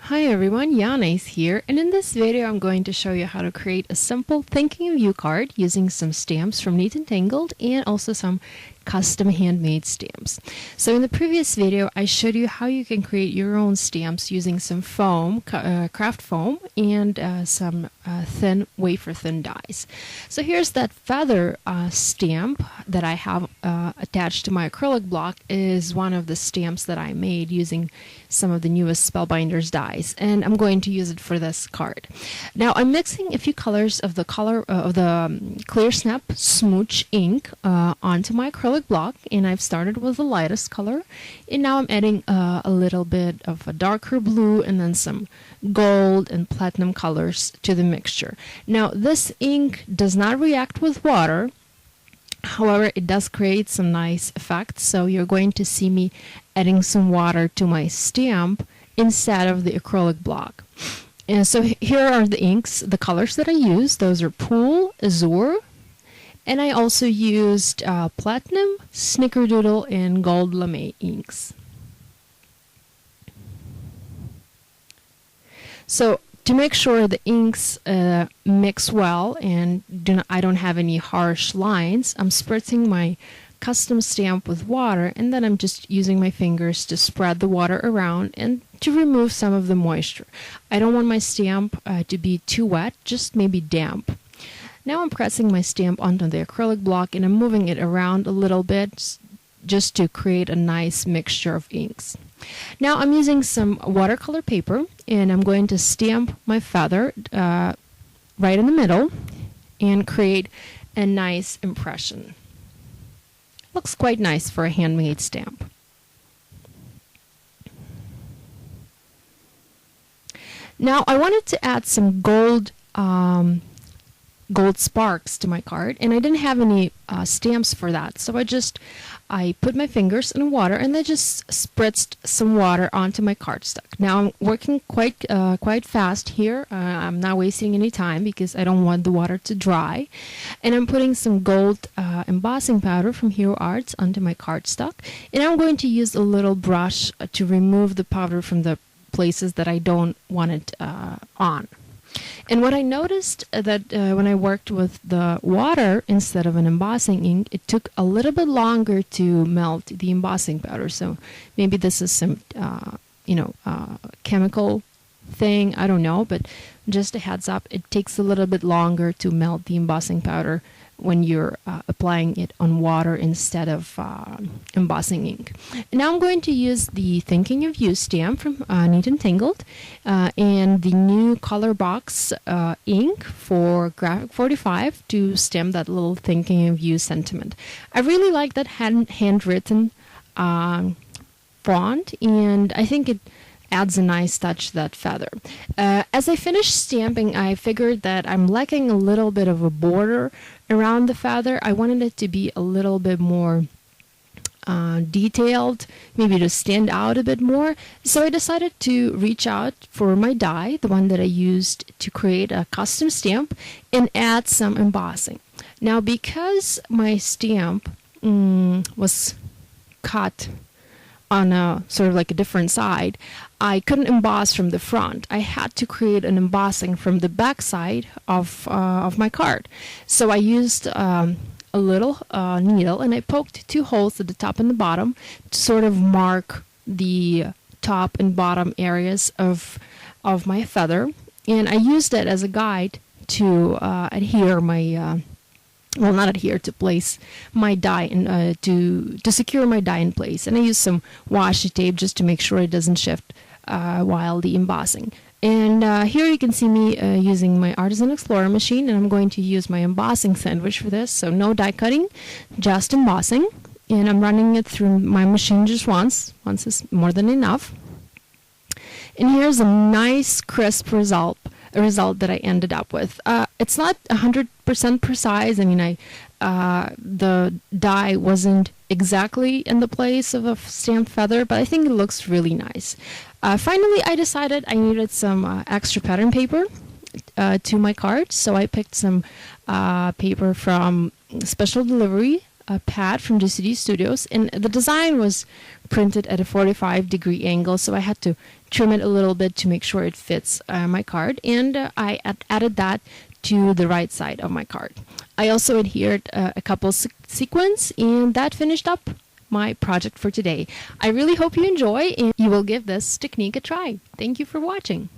Hi everyone, Yana is here, and in this video I'm going to show you how to create a simple thinking of you card using some stamps from Neat&Tangled and also some custom handmade stamps. So in the previous video I showed you how you can create your own stamps using some foam, craft foam, and some thin wafer thin dies. So here's that feather stamp that I have attached to my acrylic block. Is one of the stamps that I made using some of the newest Spellbinders dies, and I'm going to use it for this card. Now I'm mixing a few colors of the Clear Snap Smooch ink onto my acrylic block, and I've started with the lightest color, and now I'm adding a little bit of a darker blue and then some gold and platinum colors to the mixture. Now this ink does not react with water. However, it does create some nice effects, so you're going to see me adding some water to my stamp instead of the acrylic block. And so here are the inks, the colors that I used. Those are Pool, Azure, and I also used Platinum, Snickerdoodle, and Gold Lame inks. So to make sure the inks mix well and I don't have any harsh lines, I'm spritzing my custom stamp with water, and then I'm just using my fingers to spread the water around and to remove some of the moisture. I don't want my stamp to be too wet, just maybe damp. Now I'm pressing my stamp onto the acrylic block and I'm moving it around a little bit just to create a nice mixture of inks. Now I'm using some watercolor paper and I'm going to stamp my feather right in the middle and create a nice impression. Looks quite nice for a handmade stamp. Now I wanted to add some gold sparks to my card, and I didn't have any stamps for that, so I put my fingers in water and I just spritzed some water onto my cardstock. Now I'm working quite fast here. I'm not wasting any time because I don't want the water to dry, and I'm putting some gold embossing powder from Hero Arts onto my cardstock, and I'm going to use a little brush to remove the powder from the places that I don't want it on. And what I noticed that when I worked with the water instead of an embossing ink, it took a little bit longer to melt the embossing powder. So maybe this is some, chemical thing. I don't know, but just a heads up, it takes a little bit longer to melt the embossing powder when you're applying it on water instead of embossing ink. Now I'm going to use the Thinking of You stamp from Neat&Tangled and the new color box ink for Graphic 45 to stamp that little Thinking of You sentiment. I really like that handwritten font, and I think it adds a nice touch to that feather. As I finished stamping, I figured that I'm lacking a little bit of a border around the feather. I wanted it to be a little bit more detailed, maybe to stand out a bit more. So I decided to reach out for my die, the one that I used to create a custom stamp, and add some embossing. Now because my stamp was cut on a sort of like a different side, I couldn't emboss from the front. I had to create an embossing from the back side of my card. So I used a little needle and I poked 2 holes at the top and the bottom to sort of mark the top and bottom areas of my feather, and I used it as a guide to adhere my to place my die in, to secure my die in place. And I used some washi tape just to make sure it doesn't shift while the embossing. And here you can see me using my Artisan Explorer machine, and I'm going to use my embossing sandwich for this. So no die cutting, just embossing. And I'm running it through my machine just once. Once is more than enough. And here's a nice crisp result that I ended up with. It's not 100% precise. I mean, the die wasn't exactly in the place of a stamped feather, but I think it looks really nice. Finally, I decided I needed some extra pattern paper to my card, so I picked some paper from Special Delivery, a pad from GCD Studios, and the design was printed at a 45-degree angle, so I had to trim it a little bit to make sure it fits my card, and I added that to the right side of my card. I also adhered a couple sequins, and that finished up my project for today. I really hope you enjoy and you will give this technique a try. Thank you for watching.